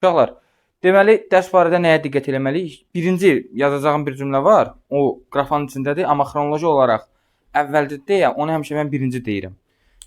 Uşaqlar, deməli, dərs barədə nəyə diqqət eləməliyik? Birinci yazacağım bir cümlə var. O qrafanın içindədir, amma xronoloji olaraq əvvəldə deyə onu həmişə mən birinci deyirəm.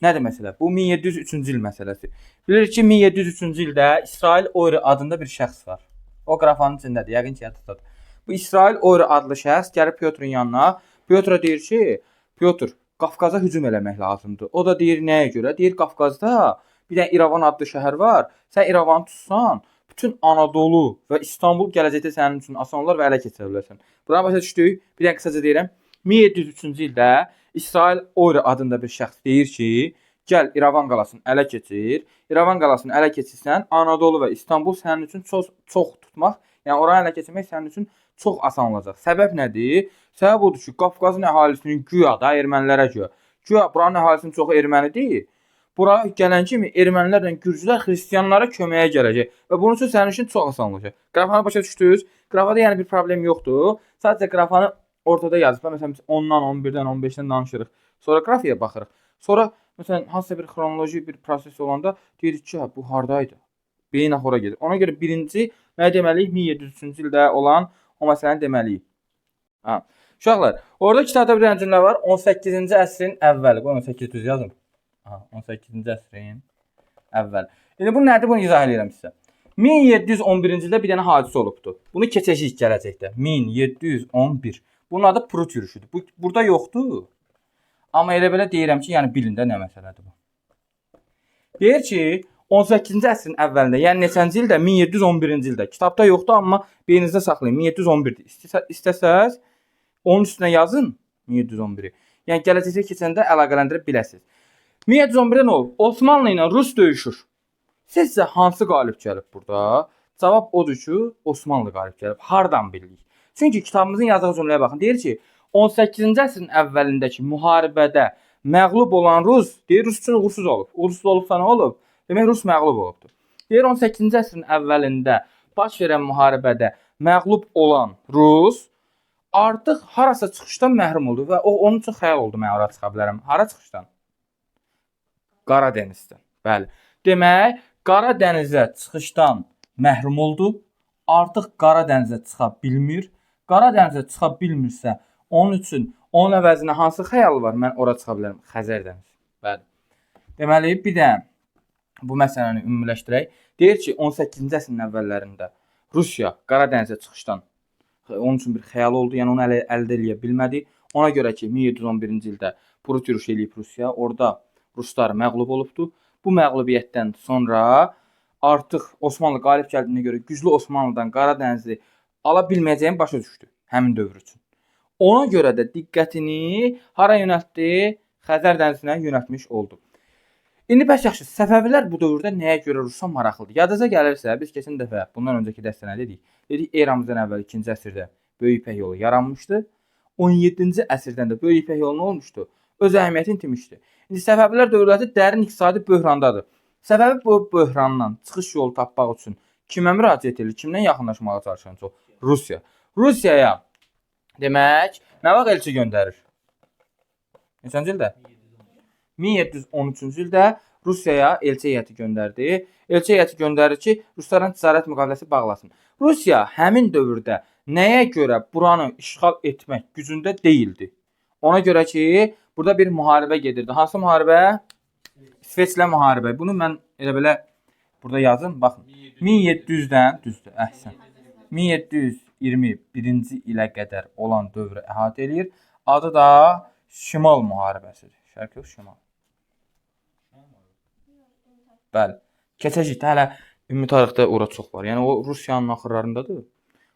Nədir məsələ? Bu 1703-cü il məsələsi. Bilirik ki, 1703-cü ildə İsrail Oyri adında bir şəxs var. O qrafanın içindədir, yəqin ki, yadınızdadır. Bu İsrail Oyri adlı şəxs gəlir Pyotrun yanına. Pyotra deyir ki, Pyotr, Qafqaza hücum eləmək lazımdır. O da deyir, nəyə görə? Deyir, Qafqazda bir dənə İrəvan adlı şəhər var. Sən İrəvanı tutsan, bütün Anadolu və İstanbul gələcəkdə sənin üçün asan olar və ələ keçirə bilərsən. Buna başa düşdük. Bir dənə qısaca deyirəm. 1703-cü ildə İsrail Oyri adında bir şəxs deyir ki, gəl İrəvan qalasını ələ keçir. İrəvan qalasını ələ keçirsən, Anadolu və İstanbul sənin üçün çox tutmaq, yəni oranı ələ keçirmək sənin üçün çox asan olacaq. Səbəb nədir? Səbəb odur ki, Qafqazın əhalisinin güya da ermənilərə güya buranın əhalisinin çoxu ermənidir. Bura gələn kimi ermənilərlə gürcülər xristianlara köməyə gələcək və bunun üçün sənin üçün çox asan olacaq. Qrafanı başa düşdünüz? Qrafada yəni bir problem yoxdur. Sadəcə qrafanı ortada yazıb. Məsələn, biz 10-dan, 11-dən, 15-dən danışırıq. Sonra qrafiyaya baxırıq. Sonra məsələn, hansısa bir xronoloji bir proses olanda deyirik ki, bu hardaydı? Beyin ora gedir. Ona görə birinci nə deməliyik? 1703-cü ildə olan o məsələni deməliyik. Ha. Uşaqlar, orada kitabda bir dənə cümlə var. 18-ci əsrin əvvəli. Qoy 18 düz yazın. 18-ci əsrin əvvəl. İndi bu nədir? Bunu izah edirəm sizə. 1711-ci ildə bir dənə hadisə olubdu. Bunu keçəcəyik gələcəkdə. 1711. Bunun adı Prut yürüşüdür. Bu burada yoxdur. Amma elə belə deyirəm ki, yəni bilin də nə məsələdir bu. Deyir ki, 18-ci əsrin əvvəlində, yəni neçənci ildə? 1711-ci ildə. Kitabda yoxdur, amma beyninizdə saxlayın. 1711-dir. İstəsəz onun üstünə yazın 1711-i. Yəni gələcəkdə keçəndə əlaqələndirə biləsiniz. 1711-də nə olub? Osmanlı ilə Rus döyüşür. Sizcə hansı qalib gəlib burada? Cavab odur ki, Osmanlı qalib gəlib. Hardan bilirik? Çünki kitabımızın yazdığı cümləyə baxın. Deyir ki, 18-ci əsrin əvvəlindəki müharibədə məğlub olan Rus, deyir, Rus üçün uğursuz olub. Uğursuz olubsa nə olub? Demək, Rus məğlub olubdur. Deyir, 18-ci əsrin əvvəlində baş verən müharibədə məğlub olan Rus artıq harasa çıxışdan məhrum oldu və onun üçün xəyal oldu, mən ora çıxa bilərəm. Hara çıxışdan? Qara dənizdən. Bəli. Demək, Qara dənizə çıxışdan məhrum oldu. Artıq Qara dənizə çıxa bilmir. Qara dənizə çıxa bilmirsə, onun üçün onun əvəzinə hansı xəyal var? Mən ora çıxa bilərəm. Xəzər dənizi. Bəli. Deməli, bir də bu məsələni ümumiləşdirək. Deyir ki, 18-ci əsrin əvvəllərində Rusiya Qara dənizə çıxışdan onun üçün bir xəyal oldu. Yəni onu əldə edə bilmədi. Ona görə ki, 1711-ci ildə Prut yürüş eləyib Rusiya. Orada Ruslar məğlub olubdu. Bu məğlubiyyətdən sonra artıq Osmanlı qalib gəldiyinə görə güclü Osmanlıdan Qara dənizi ala bilməyəcəyini başa düşdü həmin dövr üçün. Ona görə də diqqətini hara yönəltdi? Xəzər dənizinə yönəltmiş oldu. İndi bəs yaxşı, Səfəvilər bu dövrdə nəyə görə Rusa maraqlıdır? Yadınıza gəlirsə, biz keçən dəfə bundan öncəki dərsdə nə dedik? Dedik, eramızdan əvvəl 2-ci əsrdə Böyük İpək yolu yaranmışdı. 17-ci əsrdən də Böyük İpək yolu nə olmuşdu? Öz əhəmiyyətini itirmişdi. İndi Səfəvilər dövləti dərin iqtisadi böhrandadır. Səbəbi bu böhrandan çıxış yolu tapmaq üçün kimə müraciət edir? Kimdən yaxınlaşmağa çalışan çox? Rusiya. Rusiyaya demək, nə vaxt elçi göndərir? Neçənci ildə? 1713-cü ildə Rusiyaya elçi heyəti göndərdi. Elçi heyəti göndərir ki, Rusların ticarət müqaviləsi bağlasın. Rusiya həmin dövrdə nəyə görə buranı işğal etmək gücündə deyildi? Ona görə ki, burada bir müharibə gedirdi. Hansı müharibə? İsveçlə müharibə. Bunu mən elə belə burada yazın. Baxın. 1700-dən düzdür, əhsən. 1721-ci ilə qədər olan dövrü əhatə eləyir. Adı da Şimal müharibəsidir. Şərq yox, Şimal. Bəli. Keçəcək. Hələ ümumi tarixdə ora çox var. Yəni o Rusiyanın axırlarındadır.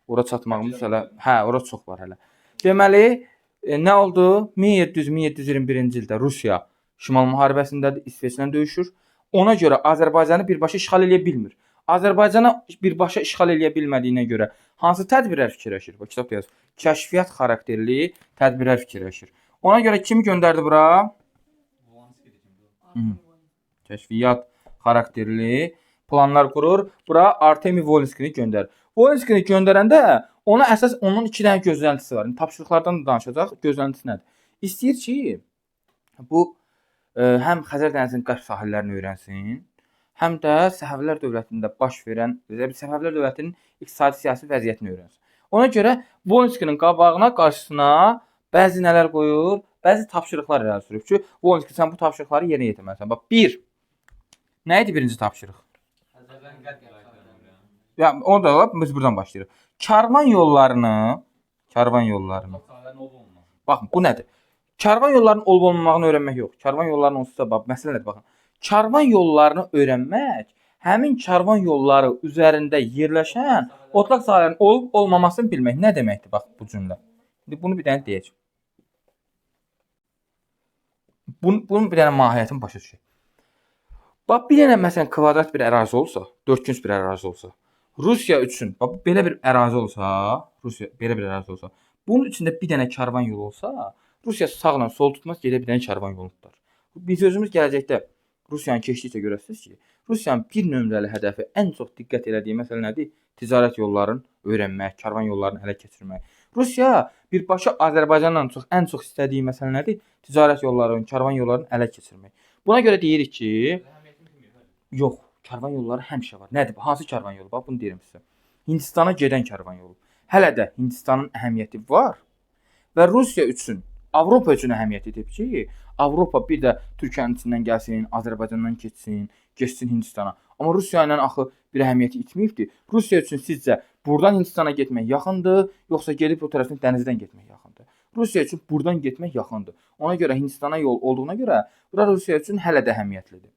Ora çatmağımız hələ, ora çox var hələ. Deməli, nə oldu? 1700-1721-ci ildə Rusiya Şimal müharibəsindədir, İsveçlə döyüşür. Ona görə Azərbaycanı birbaşa işğal edə bilmir. Azərbaycana birbaşa işğal edə bilmədiyinə görə hansı tədbirlər fikirləşir? Bu kitab yazır. Kəşfiyyat xarakterli tədbirlər fikirləşir. Ona görə kimi göndərdi bura? Kəşfiyyat xarakterli planlar qurur. Bura Artemi Volinskini göndərir. Volinskini göndərəndə ona əsas onun 2 dənə gözləntisi var. Tapşırıqlardan da danışacaq. Gözləntisi nədir? İstəyir ki, bu həm Xəzər dənizinin qərb sahillərini öyrənsin, həm də Səfəvilər dövlətində baş verən, Səfəvilər dövlətinin iqtisadi siyasi vəziyyətini öyrənsin. Ona görə Volinskinin qabağına, qarşısına bəzi nələr qoyur, bəzi tapşırıqlar irəli sürür ki, Volinski sən bu tapşırıqları yerinə yetirməlisən. Bax 1. Nə idi birinci tapşırıq? Ya onu da biz buradan başlayırıq. Karvan yollarını baxın, bu nədir? Karvan yollarının olub-olmamağını öyrənmək yox. Karvan yollarının onsuz da bax, məsələ nədir baxın. Karvan yollarını öyrənmək, həmin karvan yolları üzərində yerləşən otlaq sahələrinin olub-olmamasını bilmək nə deməkdir bax bu cümlə. İndi bunu bir dənə deyəcəm. Bunun bir dənə mahiyyətini başa düşək. Bax bir dənə məsələn kvadrat bir ərazi olsa, dörtkünc bir ərazi olsa, Rusiya üçün bax belə bir ərazi olsa, bunun içində bir dənə karvan yolu olsa, Rusiya sağla sol tutmaz, gedə bir dənə karvan yolu tutar. Biz özümüz gələcəkdə Rusiyanı keçdikcə görəsiniz ki, Rusiyanın bir nömrəli hədəfi ən çox diqqət elədiyi məsələ nədir? Ticarət yollarını öyrənmək, karvan yollarını ələ keçirmək. Rusiya birbaşa Azərbaycandan ən çox istədiyi məsələ nədir? Ticarət yollarını, karvan yollarını ələ keçirmək. Buna görə deyirik ki, yox, karvan yolları həmişə var. Nədir bu? Hansı karvan yolu? Bax bunu deyirəm sizə. Hindistana gedən karvan yolu. Hələ də Hindistanın əhəmiyyəti var və Rusiya üçün, Avropa üçün əhəmiyyət edib ki, Avropa bir də Türkiyənin içindən gəlsin, Azərbaycandan keçsin Hindistana. Amma Rusiya ilə axı bir əhəmiyyəti itməyibdir. Rusiya üçün sizcə buradan Hindistana getmək yaxındır, yoxsa gedib o tərəfdən dənizdən getmək yaxındır? Rusiya üçün buradan getmək yaxındır. Ona görə Hindistana yol olduğuna görə bura Rusiya üçün hələ də əhəmiyyətlidir.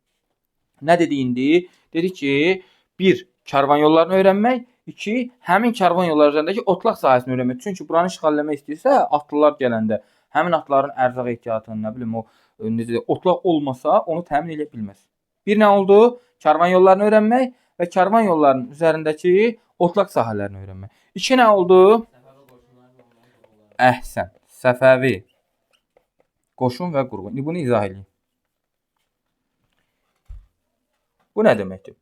Nə dedi indi? Dedi ki, 1. Karvan yollarını öyrənmək, 2. Həmin karvan yolları üzərindəki otlaq sahəsini öyrənmək. Çünki buranı işğal etmək istəyirsə, atlılar gələndə həmin atların ərzaq ehtiyatını, nə bilim o necə otlaq olmasa, onu təmin edə bilməz. Bir nə oldu? Karvan yollarını öyrənmək və karvan yollarının üzərindəki otlaq sahələrini öyrənmək. 2 nə oldu? Əhsən. Səfəvi qoşun və qurğu. İndi bunu izah edin. Bu nə deməkdir?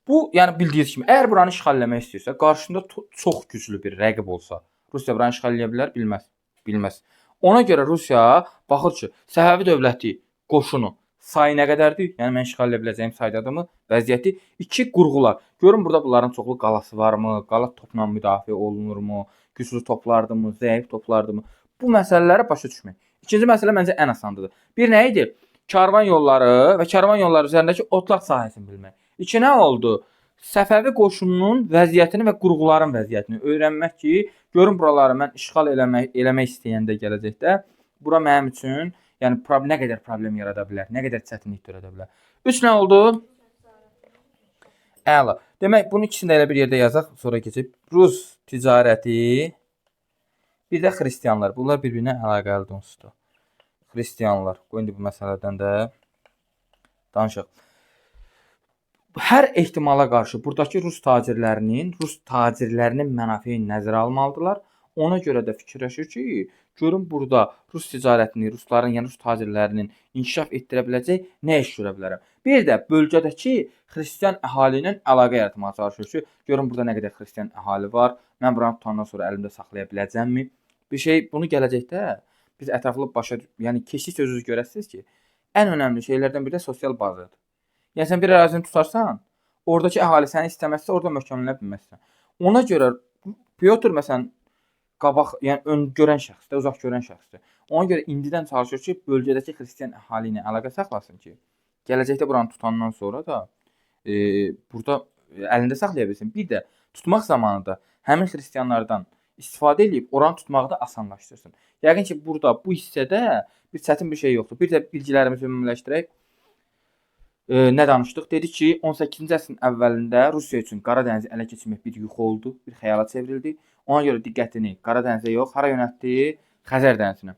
Bu, yəni bildiyiniz kimi, əgər buranı işğal etmək istəyirsə, qarşısında çox güclü bir rəqib olsa, Rusiya buranı işğal edə bilər? Bilməz. Ona görə Rusiya baxır ki, Səfəvi dövləti qoşunu sayı nə qədərdir? Yəni mən işğal edə biləcəyim saydadırmı? Vəziyyəti 2 qurğular. Görün burada bunların çoxlu qalası varmı? Qala topla müdafiə olunurmu? Güclü toplardırmı? Zəif toplardırmı? Bu məsələləri başa düşmək. İkinci məsələ məncə ən asandır. Bir nə idi? Karvan yolları və karvan yolları üzərindəki otlaq sahəsini bilmək. 2 nə oldu? Səfəvi qoşununun vəziyyətini və qurğuların vəziyyətini öyrənmək ki, görün buraları mən işğal eləmək istəyəndə gələcəkdə bura mənim üçün, yəni nə qədər problem yarada bilər, nə qədər çətinlik törədə bilər. 3 nə oldu? Əla. Demək, bunu ikisini də elə bir yerdə yazaq, sonra keçib Rus ticarəti, bir də xristianlar. Bunlar bir-birinə əlaqəlidir onsuz da. Xristianlar. Qoy indi bu məsələdən də danışaq. Hər ehtimala qarşı buradakı rus tacirlərinin mənafeyini nəzərə almalıdırlar. Ona görə də fikirləşir ki, görün burada rus ticarətini, rusların, yəni rus tacirlərinin inkişaf etdirə biləcək nə iş görə bilərəm. Bir də bölgədəki xristian əhali ilə əlaqə yaratmağa çalışır ki, görün burada nə qədər xristian əhali var. Mən buranı tutandan sonra əlimdə saxlaya biləcəmmi? Bir şey bunu gələcəkdə biz ətraflı yəni keçdikcə özünüz görəsiniz ki, ən önəmli şeylərdən biri də sosial bazadır. Yəni sən bir ərazini tutarsan, oradakı əhali səni istəməzsə, orada möhkəmlənə bilməzsən. Ona görə Pyotr məsələn qabaq, yəni ön görən şəxsdir, uzaq görən şəxsdir. Ona görə indidən çalışır ki, bölgədəki xristian əhali ilə əlaqə saxlasın ki, gələcəkdə buranı tutandan sonra da burada əlində saxlaya bilsin. Bir də tutmaq zamanı da həmin xristianlardan istifadə edib oranı tutmağı da asanlaşdırsın. Yəqin ki, burada bu hissədə bir çətin bir şey yoxdur. Bir də bilgilərimizi ümumiləşdirək. Nə danışdıq? Dedik ki, 18-ci əsrin əvvəlində Rusiya üçün Qara dənizi ələ keçirmək bir yuxu oldu, bir xəyala çevrildi. Ona görə diqqətini Qara dənizə yox, hara yönəltdi? Xəzər dənizinə.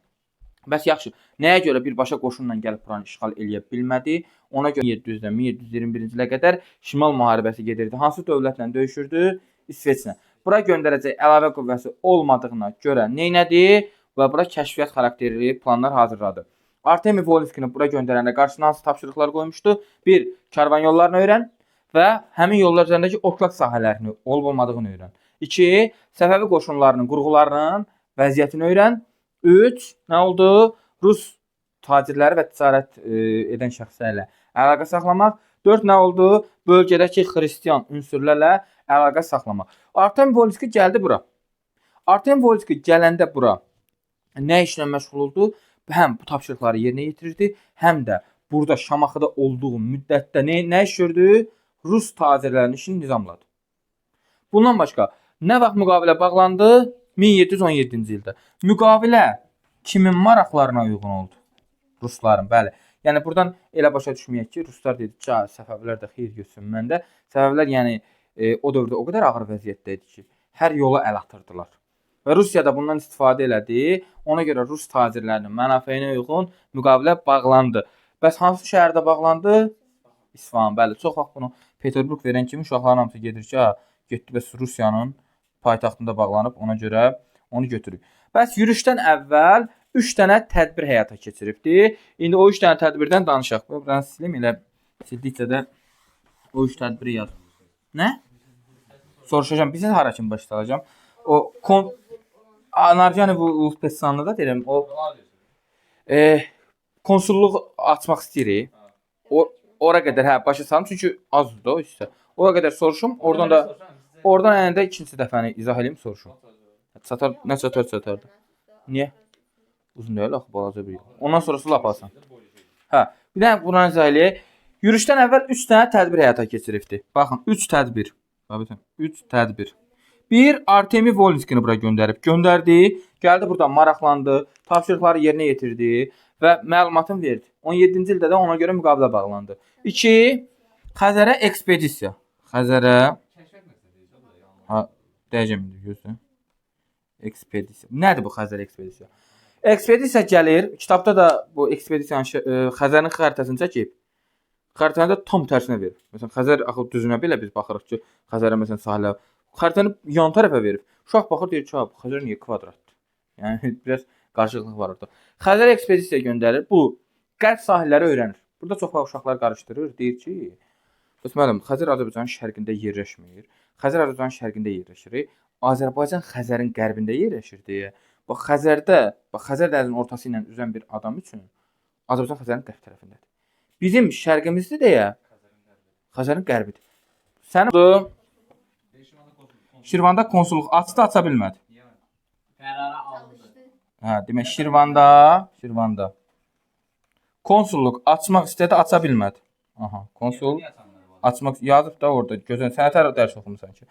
Bəs yaxşı, nəyə görə birbaşa qoşunla gəlib buranı işğal eləyə bilmədi? Ona görə 1700-dən 1721-ci ilə qədər Şimal müharibəsi gedirdi. Hansı dövlətlə döyüşürdü? İsveçlə. Bura göndərəcək əlavə qüvvəsi olmadığına görə neynədi? Və bura kəşfiyyat xarakterli planlar hazırladı. Artemi Volinskini bura göndərəndə qarşısına hansı tapşırıqlar qoymuşdu? 1. Karvan yollarını öyrən və həmin yollar üzərindəki otlaq sahələrini olub-olmadığını öyrən. 2. Səfəvi qoşunlarının, qurğularının vəziyyətini öyrən. 3. Nə oldu? Rus tacirləri və ticarət edən şəxslərlə əlaqə saxlamaq. 4 nə oldu? Bölgədəki xristian ünsürlərlə əlaqə saxlamaq. Artem Volski gəldi bura. Artem Volski gələndə bura nə işlə məşğul oldu? Həm bu tapşırıqları yerinə yetirirdi, həm də burada Şamaxıda olduğu müddətdə nə iş gördü? Rus tacirlərinin işini nizamladı. Bundan başqa nə vaxt müqavilə bağlandı? 1717-ci ildə. Müqavilə kimin maraqlarına uyğun oldu? Rusların, bəli. Yəni buradan elə başa düşməyək ki, Ruslar dedi ki, Səfəvilər də xeyir görsün məndə. Səfəvilər yəni o dövrdə o qədər ağır vəziyyətdə idi ki, hər yola əl atırdılar. Və Rusiya da bundan istifadə elədi. Ona görə Rus tacirlərinin mənafeyinə uyğun müqavilə bağlandı. Bəs hansı şəhərdə bağlandı? İsfahan, bəli. Çox vaxt bunu Peterburq verən kimi uşaqların hamısı gedir ki, getdi bəs Rusiyanın paytaxtında bağlanıb, ona görə onu götürüb. Bəs yürüşdən əvvəl 3 dənə tədbir həyata keçiribdi. İndi o 3 dənə tədbirdən danışaq. Buradan silim elə sildikcə də o 3 tədbiri yaz. Nə? Soruşacağam. Bizə hara kimi başlayacağam? O Narcani bu Uzbekistanlı da deyirəm. O konsulluq açmaq istəyirik. Ora qədər başa salım çünki azdır da o isə. Ora qədər soruşum, oradan ənəndə ikinci dəfəni izah edeyim, soruşum. Çatar, nə çatardı? Niyə? Uzun deyil axı, balaca bir. Ondan sonrası lap asan. Hə, bir dənə Quran izah eləyək. Yürüşdən əvvəl 3 dənə tədbir həyata keçiribdi. Baxın, 3 tədbir. Babətən, 3 tədbir. Bir, Artemi Volinskini bura göndərdi. Gəldi buradan maraqlandı, tapşırıqları yerinə yetirdi və məlumatını verdi. 17-ci ildə də ona görə müqavilə bağlandı. 2, Xəzərə ekspedisiya. Xəzərə dəyəcəm indi gözlə. Ekspedisiya. Nədir bu Xəzər ekspedisiya? Ekspedisiya gəlir. Kitabda da bu ekspedisiyanın Xəzərin xəritəsini çəkib. Xəritəni də tam tərsinə verir. Məsələn, Xəzər axı düzünə belə biz baxırıq ki, Xəzərə məsələn sahilə xəritəni yan tərəfə verib. Uşaq baxır deyir ki, bu Xəzər niyə kvadratdır? Yəni biraz qarışıqlıq var orada. Xəzər ekspedisiya göndərir. Bu qərb sahilləri öyrənir. Burada çox vaxt uşaqlar qarışdırır. Deyir ki, müəllim, Xəzər Azərbaycanın şərqində yerləşmir. Xəzər Azərbaycanın şərqində yerləşir. Azərbaycan Xəzərin qərbində yerləşir deyə. Bax Xəzər dənizinin ortası ilə üzən bir adam üçün Azərbaycan Xəzərin qərb tərəfindədir. Bizim şərqimizdə deyə Xəzərin qərbidir. Sən Şirvanda konsulluq aça bilmədi. Qərara alındı. Hə, demək Şirvanda konsulluq açmaq istədi, aça bilmədi. Aha, konsul açmaq yazıb da orada. Gözən sən tərəf dərs oxumusan ki.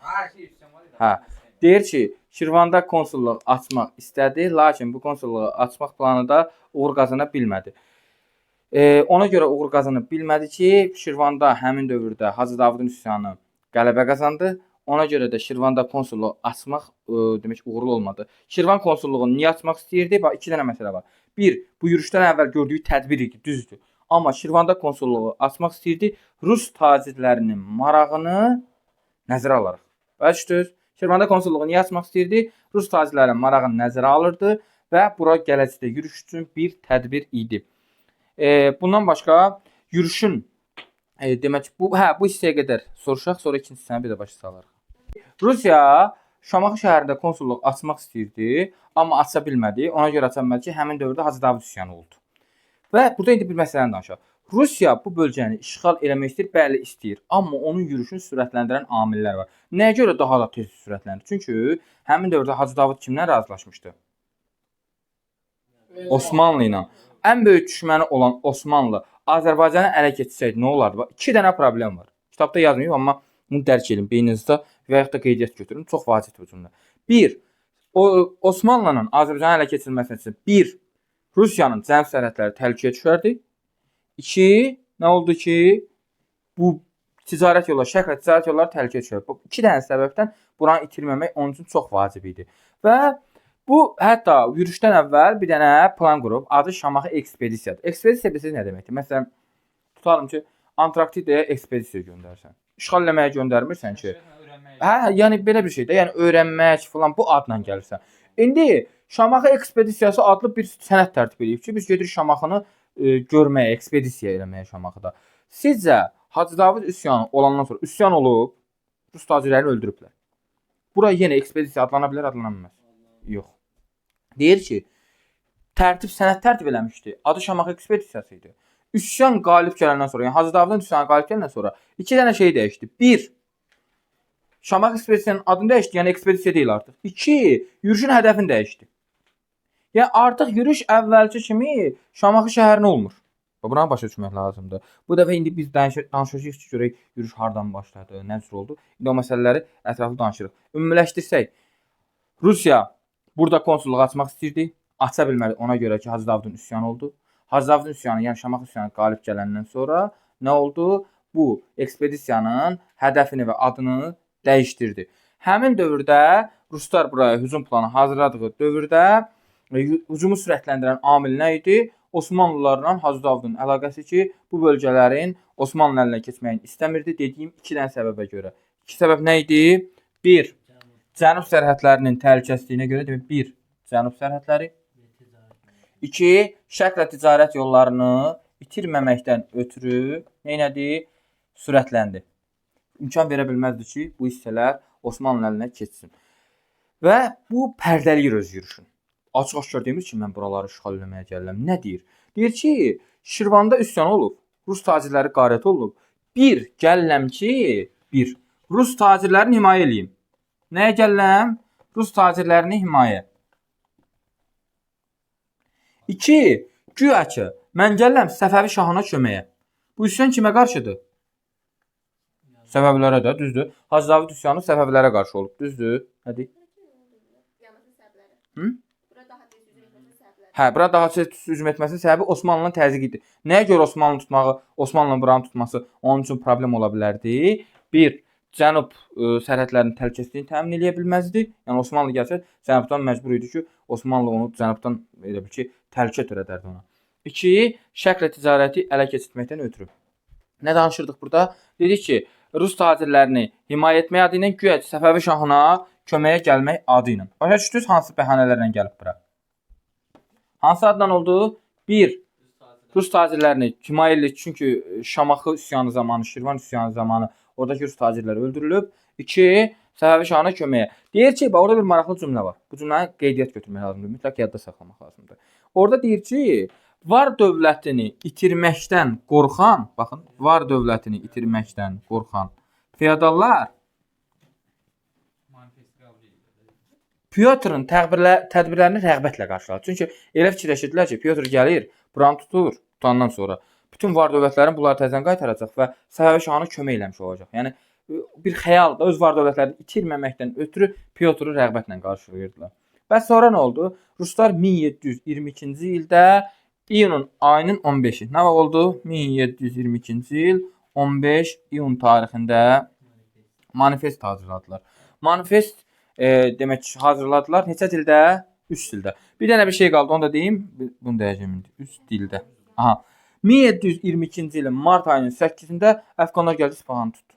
Hə, deyir ki, Şirvanda konsulluq açmaq istədi, lakin bu konsulluğu açmaq planı da uğur qazana bilmədi. Ona görə uğur qazana bilmədi ki, Şirvanda həmin dövrdə Hacı Davidin üsyanı qələbə qazandı. Ona görə də Şirvanda konsulluğu açmaq demək uğurlu olmadı. Şirvan konsulluğunu niyə açmaq istəyirdi? Bax, 2 dənə məsələ var. 1, bu yürüşdən əvvəl gördüyü tədbir idi, düzdür. Amma Şirvanda konsulluğu açmaq istəyirdi Rus tacirlərinin marağını nəzərə alaraq. Başdınız? Şirvanda konsulluğu niyə açmaq istəyirdi? Rus tacirlərinin marağını nəzərə alırdı və bura gələcəkdə yürüş üçün bir tədbir idi. Bundan başqa yürüşün demək bu hissəyə qədər soruşaq, sonra ikinci hissəni bir də başa salarıq. Rusiya Şamaxı şəhərində konsulluq açmaq istəyirdi, amma aça bilmədi. Ona görə aça bilmədi ki, həmin dövrdə Hacı David üsyanı oldu. Və burada indi bir məsələni danışaq. Rusiya bu bölgəni işğal eləmək istəyir, bəli istəyir, amma onun yürüşünü sürətləndirən amillər var. Nəyə görə daha da tez sürətləndir? Çünki həmin dövrdə Hacı David kimlə razılaşmışdı? Osmanlı ilə. Ən böyük düşməni olan Osmanlı Azərbaycanı ələ keçirsəydi nə olardı? 2 dənə problem var. Kitabda yazmayıb, amma bunu dərk edin beyninizdə və yaxud da qeydiyyat götürün. Çox vacibdir bu cümlə. 1. Osmanlının Azərbaycanı ələ keçirilməsi üçün 1. Rusiyanın cənub sərhədləri təhlükəyə düşərdi. 2. Nə oldu ki, bu ticarət yolları, şərq ticarət yolları təhlükəyə düşərdi. Bu 2 dənə səbəbdən buranı itirməmək onun üçün çox vacib idi. Və bu hətta yürüşdən əvvəl bir dənə plan qurub, adı Şamaxı ekspedisiyadır. Ekspedisiya bilsiniz nə deməkdir? Məsələn, tutalım ki, Antarktidaya ekspedisiya göndərsən. İşğal eləməyə göndərmirsən ki. Hə, yəni belə bir şeydə, yəni öyrənmək falan bu adla gəlirsən. İndi Şamaxı ekspedisiyası adlı bir sənəd tərtib edib ki, biz gedirik Şamaxını görməyə, ekspedisiya eləməyə Şamaxıda. Sizcə Hacı David üsyanı olandan sonra üsyan olub, Rus tacirlərini öldürüblər. Bura yenə ekspedisiya adlana bilər, adlana bilməz. Yox. Deyir ki, sənəd tərtib eləmişdi. Adı Şamaxı ekspedisiyası idi. üsyan qalib gələndən sonra, yəni Hacı Davidin üsyanı qalib gələndən sonra 2 dənə şey dəyişdi. 1. Şamaxı ekspedisiyanın adını dəyişdi, yəni ekspedisiya deyil artıq. 2. Yürüşün hədəfini dəyişdi. Yəni artıq yürüş əvvəlki kimi Şamaxı şəhərinə olmur. Buna başa düşmək lazımdır. Bu dəfə indi biz danışacağıq ki, görək yürüş hardan başladı, nə cür oldu. İndi o məsələləri ətraflı danışırıq. Ümumiləşdirsək, Rusiya burada konsulluq açmaq istəyirdi. Aça bilmədi ona görə ki, Hacı Davidin üsyanı oldu. Hacı Davidin üsyanı, yəni Şamaxı üsyanı qalib gələndən sonra nə oldu? Bu ekspedisiyanın hədəfini və adını dəyişdirdi. Həmin dövrdə Ruslar buraya hücum planı hazırladığı dövrdə hücumu sürətləndirən amil nə idi? Osmanlılarla Hacı Davidin əlaqəsi ki, bu bölgələrin Osmanlı əlinə keçməyini istəmirdi. Dediyim 2 dənə səbəbə görə. 2 səbəb nə idi? 1. Cənub sərhədlərinin təhlükəsizliyinə görə, demək 1. Cənub sərhədləri. 2. Şərqlə ticarət yollarını itirməməkdən ötürü nə etdi? Sürətləndi. İmkan verə bilməzdi ki, bu hissələr Osmanlı əlinə keçsin. Və bu pərdəliyir öz yürüşün. Açıq-aşkar demir ki, mən buraları işğal etməyə gəlirəm. Nə deyir? Deyir ki, Şirvanda üsyan olub, Rus tacirləri qarət olub. 1. Gəlirəm ki, 1. Rus tacirlərini himayə eləyim. Nəyə gəlirəm? Rus tacirlərini himayə. 2. Güya ki, mən gəlirəm Səfəvi şahına köməyə. Bu üsyan kimə qarşıdır? Səfəvilərə də, düzdür. Hacı David üsyanı Səfəvilərə qarşı olub, düzdür? Hədi? Hə, bura daha tez hücum etməsinin səbəbi Osmanlının təzyiqidir. Nəyə görə Osmanlı tutmağı, Osmanlının buranı tutması onun üçün problem ola bilərdi? 1. Cənub sərhədlərinin təhlükəsizliyini təmin edə bilməzdi. Yəni Osmanlı gəlsə, cənubdan məcbur idi ki, Osmanlı onu cənubdan elə bil ki, təhlükə törədərdi ona. 2. Şərqlə ticarəti ələ keçirtməkdən ötürü. Nə danışırdıq burada? Dedik ki, Rus tacirlərini himayə etmək adı ilə güya Səfəvi şahına köməyə gəlmək adı ilə. Başa düşdünüz hansı bəhanələrlə gəlib bura? Hansı addan oldu? 1. Rus tacirlərini himayə edilir çünki Şamaxı üsyanı zamanı, Şirvan üsyanı zamanı oradakı Rus tacirlər öldürülüb. 2. Səfəvi şahına köməyə. Deyir ki, orada bir maraqlı cümlə var. Bu cümləni qeydiyyat götürmək lazımdır, mütləq yadda saxlamaq lazımdır. Orada deyir ki, var dövlətini itirməkdən qorxan, baxın, var dövlətini itirməkdən qorxan feodallar Pyotrun tədbirlərini rəğbətlə qarşıladı. Çünki elə fikirləşirdilər ki, Pyotr gəlir, buranı tutur, tutandan sonra bütün var dövlətlərin bunları təzədən qaytaracaq və Səfəvi şahına kömək eləmiş olacaq. Yəni bir xəyal da öz var dövlətlərini itirməməkdən ötürü Pyotru rəğbətlə qarşılayırdılar. Bəs sonra nə oldu? Ruslar 1722-ci ildə iyunun ayının 15-i. Nə oldu? 1722-ci il 15 iyun tarixində manifest hazırladılar. Manifest demək ki, hazırladılar. Neçə dildə? 3 dildə. Bir dənə bir şey qaldı, onu da deyim. Bunu deyəcəm indi. 3 dildə. Aha. 1722-ci ilin mart ayının 8-də Əfqanlar gəldi İsfahanı tutdu.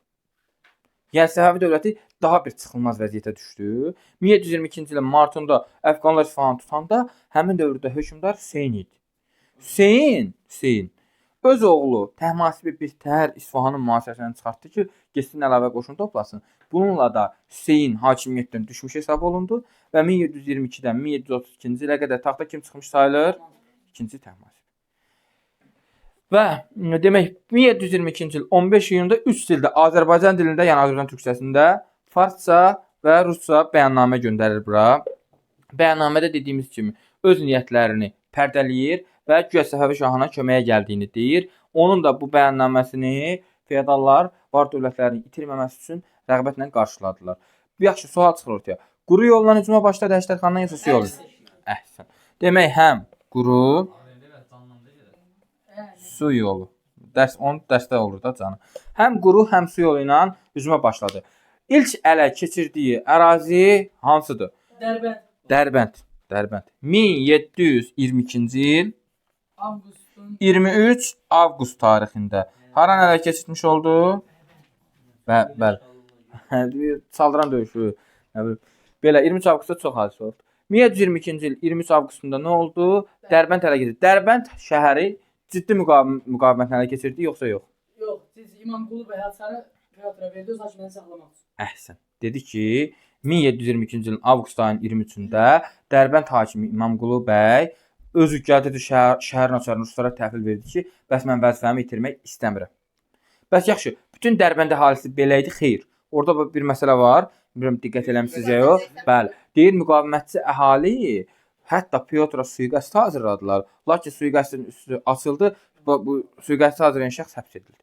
Yəni Səfəvi dövləti daha bir çıxılmaz vəziyyətə düşdü. 1722-ci ilin martında Əfqanlar İsfahanı tutanda həmin dövrdə hökmdar Hüseyn idi. Hüseyn öz oğlu Təhmasibi bir təhər İsfahanın mühasirəsindən çıxartdı ki, getsin əlavə qoşun toplasın. Bununla da Hüseyn hakimiyyətdən düşmüş hesab olundu və 1722-dən 1732-ci ilə qədər taxta kim çıxmış sayılır? İkinci Təhmasib. Və demək 1722-ci il 15 iyunda 3 dildə Azərbaycan dilində, yəni Azərbaycan türkçəsində farsça və rusca bəyannamə göndərir bura. Bəyannamədə dediyimiz kimi öz niyyətlərini pərdələyir və güya Səfəvi şahına köməyə gəldiyini deyir. Onun da bu bəyannaməsini feodallar var dövlətlərini itirməməsi üçün rəğbətlə qarşıladılar. Yaxşı, sual çıxır ortaya. Quru yolla hücuma başladı Əjdərxandan yoxsa su yolu? Əhsən. Demək həm quru su yolu. Onun dəstək olur da canım. Həm quru, həm su yolu ilə hücuma başladı. İlk ələ keçirdiyi ərazi hansıdır? Dərbənd. 1722-ci il 23 avqust tarixində. Haran ələ keçirmiş oldu? Bəli. Saldıran döyüşü. Belə 23 avqustda çox hadisə oldu. 1722-ci il 23 avqustunda nə oldu? Dərbənd ələ keçirdi. Dərbənd şəhəri ciddi müqavimətlə ələ keçirdi, yoxsa yox? Yox, siz İmamqulu bəy Həsəni Pyotra verdi, öz hakimiyyətini saxlamaq üçün. Əhsən. Dedi ki, 1722-ci ilin avqust ayının 23-də Dərbənd hakimi İmamqulu bəy özü gəldi şəhərin açarını ruslara təhvil verdi ki, bəs mən vəzifəmi itirmək istəmirəm. Bəs yaxşı, bütün Dərbənd əhalisi belə idi, xeyr. Orada bir məsələ var. Bilmirəm diqqət eləmisiniz ya yox. Bəli. Deyir müqavimətçi əhali hətta Pyotra sui-qəsd hazırladılar. Lakin sui-qəsdin üstü açıldı. Bu sui-qəsdi hazırlayan şəxs həbs edildi.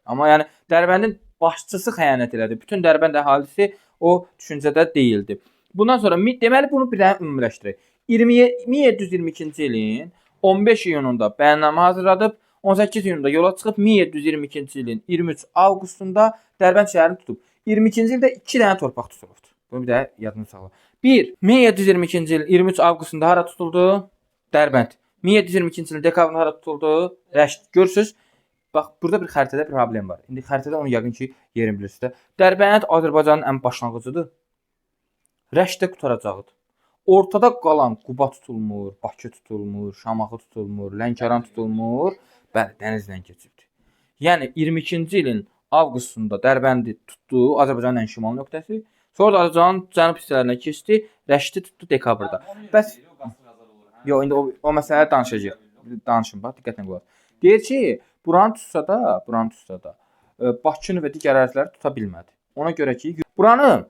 Amma yəni Dərbəndin başçısı xəyanət elədi. Bütün Dərbənd əhalisi o düşüncədə deyildi. Bundan sonra deməli bunu bir dənə ümumiləşdirək. 1722-ci ilin 15 iyununda bəyannamə hazırladıb, 18 iyunda yola çıxıb 1722-ci ilin 23 avqustunda Dərbənd şəhərini tutub. 22-ci ildə 2 dənə torpaq tutulubdu. Bunu bir də yadınızda saxlayın. 1. 1722-ci il 23 avqustunda hara tutuldu? Dərbənd. 1722-ci il dekabrında hara tutuldu? Rəşd. Görürsüz? Bax, burada bir xəritədə problem var. İndi xəritədə onu yəqin ki, yerin bilirsiniz də. Dərbənd Azərbaycanın ən başlanğıcıdır. Rəşdə qutaracaqdır. Ortada qalan Quba tutulmur, Bakı tutulmur, Şamaxı tutulmur, Lənkəran tutulmur. Bəli, dənizlə keçibdir. Yəni 22-ci ilin avqustunda Dərbəndi tutdu, Azərbaycanın ən şimal nöqtəsi. Sonra da Azərbaycanın cənub hissələrinə keçdi, Rəşdi tutdu dekabrda. Bəs yox, indi o məsələ danışacağıq. Danışın bax, diqqətlə qulaq. Deyir ki, buranı tutsa da Bakını və digər əraziləri tuta bilmədi. Ona görə ki, buranı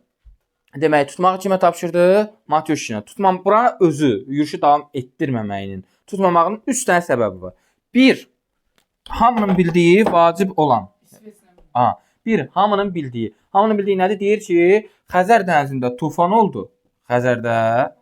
demək tutmağı kimə tapşırdı? Matuşina. Buranı özü yürüşü davam etdirməməyinin, tutmamağının 3 dənə səbəbi var. 1. Hamının bildiyi vacib olan. Hamının bildiyi nədir? Deyir ki, Xəzər dənizində tufan oldu. Xəzərdə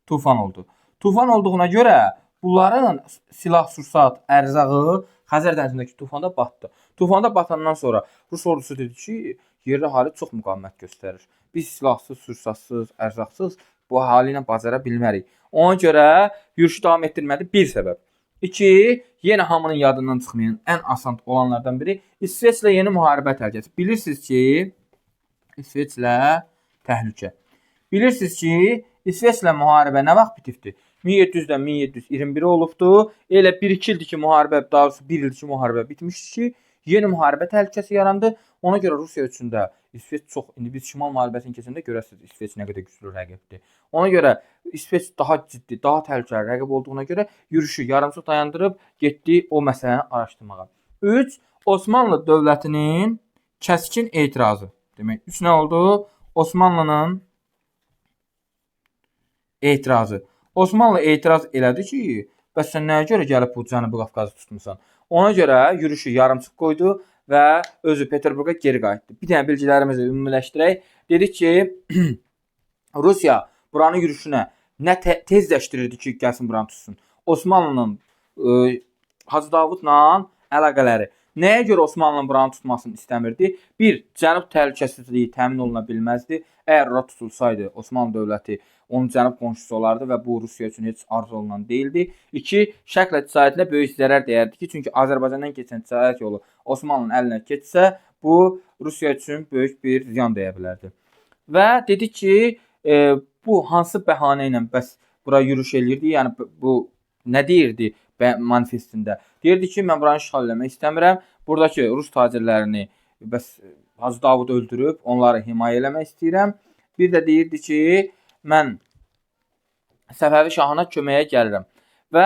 tufan oldu. Tufan olduğuna görə bunların silah-sursat, ərzağı Xəzər dənizindəki tufanda batdı. Tufanda batandan sonra Rus ordusu dedi ki, yerli əhali çox müqavimət göstərir. Biz silahsız, sursatsız, ərzaqsız bu əhali ilə bacara bilmərik. Ona görə yürüşü davam etdirmədi. Bir səbəb. 2. Yenə hamının yadından çıxmayan ən asan olanlardan biri İsveçlə yeni müharibə təhlükəsi. Bilirsiniz ki, İsveçlə təhlükə. Bilirsiniz ki, İsveçlə müharibə nə vaxt bitibdi? 1700-dən 1721 olubdu. Elə 1-2 ildir ki, müharibə, daha doğrusu 1 ildir ki, müharibə bitmişdi ki, yeni müharibə təhlükəsi yarandı. Ona görə Rusiya üçün də İsveç çox, indi biz şimal müharibəsini keçəndə görəsiniz İsveç nə qədər güclü rəqibdir. Ona görə İsveç daha ciddi, daha təhlükəli rəqib olduğuna görə yürüşü yarımçıq dayandırıb getdi o məsələni araşdırmağa. 3. Osmanlı dövlətinin kəskin etirazı. Demək, 3 nə oldu? Osmanlının etirazı. Osmanlı etiraz elədi ki, bəs sən nəyə görə gəlib bu Cənubi Qafqazı tutmusan? Ona görə yürüşü yarımçıq qoydu və özü Peterburqa geri qayıtdı. Bir dənə bilgilərimizi ümumiləşdirək. Dedik ki, Rusiya buranın yürüşünə nə tezləşdirirdi ki, gəlsin buranı tutsun. Osmanlının Hacı Davudla əlaqələri. Nəyə görə Osmanlının buranı tutmasını istəmirdi? 1. Cənub təhlükəsizliyi təmin oluna bilməzdi. Əgər ora tutulsaydı, Osmanlı dövləti onun cənub qonşusu olardı və bu Rusiya üçün heç arzu olunan deyildi. 2. Şərq ticarətinə böyük zərər dəyərdi ki, çünki Azərbaycandan keçən ticarət yolu Osmanlının əlinə keçsə, bu Rusiya üçün böyük bir ziyan dəyə bilərdi. Və dedi ki, bu hansı bəhanə ilə bəs bura yürüş eləyirdi? Yəni bu nə deyirdi manifestində? Deyirdi ki, mən buranı işğal eləmək istəmirəm. Buradakı Rus tacirlərini bəs Hacı Davud öldürüb onları himayə eləmək istəyirəm. Bir də deyirdi ki, mən Səfəvi şahına köməyə gəlirəm. Və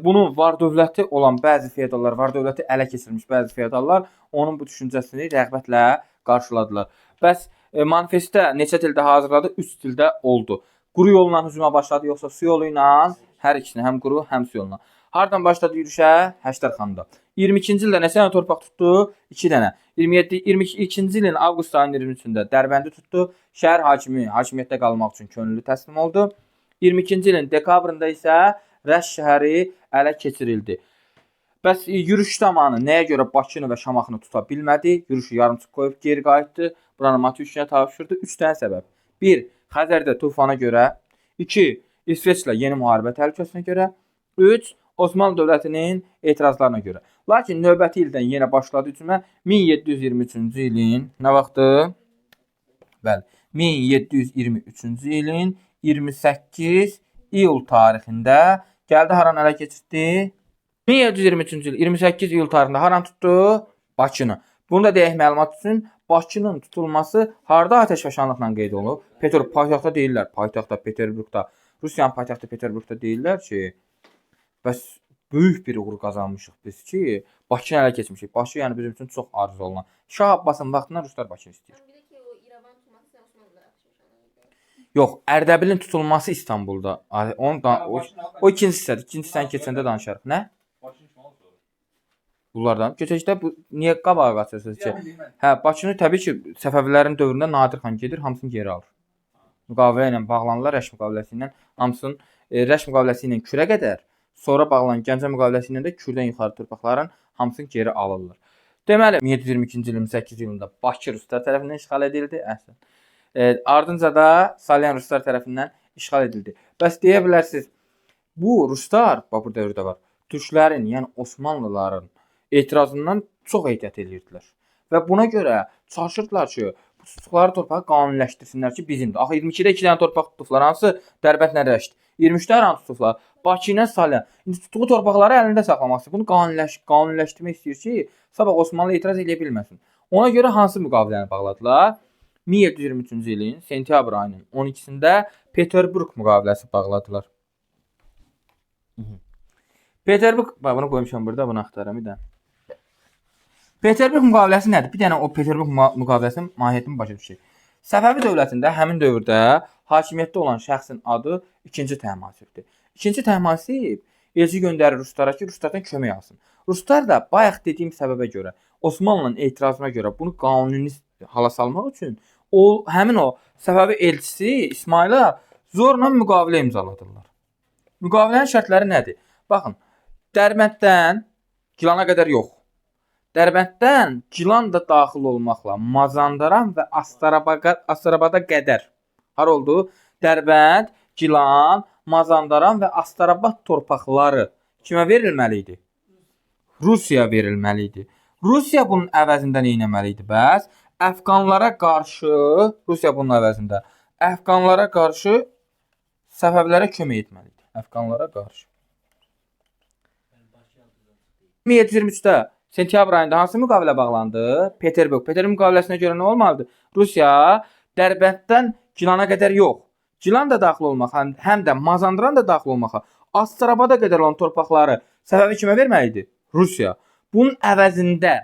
bunun var dövləti olan bəzi feodallar, var dövləti ələ keçirilmiş bəzi feodallar onun bu düşüncəsini rəğbətlə qarşıladılar. Bəs manifestdə neçə dildə hazırladı? 3 dildə oldu. Quru yolla hücuma başladı, yoxsa su yolu ilə? Hər ikisini, həm quru, həm su yoluna. Hardan başladı yürüşə? Həştərxanda. 22-ci ildə neçə dənə torpaq tutdu? 2 dənə. 22-ci ilin avqust ayının 23-də Dərbəndi tutdu. Şəhər hakimi hakimiyyətdə qalmaq üçün könüllü təslim oldu. 22-ci ilin dekabrında isə Rəşd şəhəri ələ keçirildi. Bəs yürüş zamanı nəyə görə Bakını və Şamaxını tuta bilmədi? Yürüşü yarımçıq qoyub geri qayıtdı. Buranı Matuşinə tapşırdı. 3 dənə səbəb. 1. Xəzərdə tufana görə. 2. İsveçlə yeni müharibə təhlükəsinə görə. 3. Osmanlı dövlətinin etirazlarına görə. Lakin növbəti ildən yenə başladı hücuma 1723-cü ilin nə vaxtı? Bəli, 1723-cü ilin 28 iyul tarixində gəldi haranı ələ keçirdi? 1723-cü il 28 iyul tarixində haranı tutdu? Bakını. Bunu da deyək məlumat üçün, Bakının tutulması harda atəşfəşanlıqla qeyd olunub? Paytaxtda deyirlər, paytaxtda Peterburqda. Rusiyanın paytaxtı Peterburqda deyirlər ki, Bəs böyük bir uğur qazanmışıq biz ki, Bakını ələ keçmişik. Bakı yəni bizim üçün çox arzu olunan. Şah Abbasın vaxtından ruslar Bakını istəyir. Bir də ki o İrəvan tutması Osmanlılar yapışmış ona. Yox, Ərdəbilin tutulması İstanbulda. O ikinci hissədir. İkinci hissəni keçəndə danışarıq. Nə? Bunlardan. Keçəcəkdə bu niyə qabağa qaçırsınız ki? Hə, Bakını təbii ki, Səfəvilərin dövründə Nadir xan gedir, hamısını geri alır. Müqavilə ilə bağlanırlar Rəş müqaviləsi ilə. Hamısının Rəş müqaviləsi ilə Kürə qədər, sonra bağlanan Gəncə müqaviləsi ilə də Kürdən yuxarı torpaqların hamısını geri alırlar. Deməli, 1722-ci ilin 8 yılında Bakı ruslar tərəfindən işğal edildi, əslən. Ardınca da Salyan ruslar tərəfindən işğal edildi. Bəs deyə bilərsiniz, bu ruslar, bax bu dövrdə var, türklərin, yəni Osmanlıların etirazından çox ehtiyat edirdilər. Və buna görə çalışırdılar ki, bu tutduqları torpağı qanuniləşdirsinlər ki, bizimdir. Axı 22-də 2 dənə torpaq tutublar, hansı Dərbənd nə Rəşd. 23-də hər an tutublar. Bakı ilə Salyan. İndi tutduğu torpaqları əlində saxlamaq istəyir. Bunu qanuniləşdirmək istəyir ki, sabah Osmanlı etiraz edə bilməsin. Ona görə hansı müqaviləni bağladılar? 1723-cü ilin sentyabr ayının 12-sində Peterburq müqaviləsi bağladılar. Peterburq, bax bunu qoymuşam burada, bunu axtarıram bir də. Peterburq müqaviləsi nədir? Bir dənə o Peterburq müqaviləsinin mahiyyətini başa düşək. Səfəvi dövlətində həmin dövrdə hakimiyyətdə olan şəxsin adı 2-ci Təhmasibdir. 2-ci Təhmasib elçi göndərir ruslara ki, ruslardan kömək alsın. Ruslar da bayaq dediyim səbəbə görə, Osmanlının etirazına görə bunu qanuni hala salmaq üçün həmin o Səfəvi elçisi İsmayıla zorla müqavilə imzaladırlar. Müqavilənin şərtləri nədir? Baxın, Dərbənddən Gilana qədər yox. Dərbənddən Gilan da daxil olmaqla Mazandaran və Astarabada qədər. Har oldu? Dərbənd, Gilan, Mazandaran və Astarabad torpaqları kimə verilməli idi? Rusiyaya verilməli idi. Rusiya bunun əvəzində nə etməli idi? Bəs Əfqanlara qarşı Rusiya bunun əvəzində Əfqanlara qarşı Səfəvilərə kömək etməli idi. Əfqanlara qarşı. 1723-də sentyabr ayında hansı müqavilə bağlandı? Peterburq. Peterburq müqaviləsinə görə nə olmalıdır? Rusiya Dərbənddən Gilana qədər yox. Gilan da daxil olmaq, həm də Mazandaran da daxil olmağa, Astarabada qədər olan torpaqları Səfəvi kimə verməli idi? Rusiya. Bunun əvəzində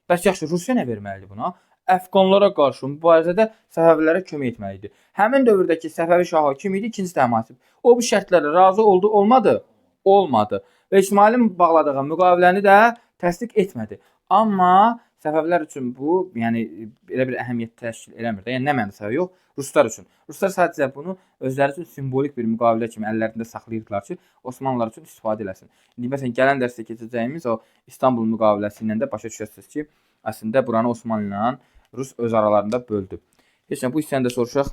bəs yaxşı Rusiya nə verməli idi buna? Əfqanlara qarşı mübarizədə Səfəvilərə kömək etməli idi. Həmin dövrdəki Səfəvi şahı kim idi? 2-ci Təhmasib. O bu şərtlərlə razı oldu, olmadı? Olmadı. Və İsmailin bağladığı müqaviləni də təsdiq etmədi. Amma Səfəvilər üçün bu, yəni elə bir əhəmiyyət təşkil eləmir də. Yəni nə mənasında yox, ruslar üçün. Ruslar sadəcə bunu özləri üçün simvolik bir müqavilə kimi əllərində saxlayırdılar ki, Osmanlılar üçün istifadə eləsin. İndi məsələn gələn dərsdə keçəcəyimiz o İstanbul müqaviləsi ilə də başa düşəcəksiniz ki, əslində buranı Osmanlı ilə Rus öz aralarında böldü. Heç nə bu hissəni də soruşaq.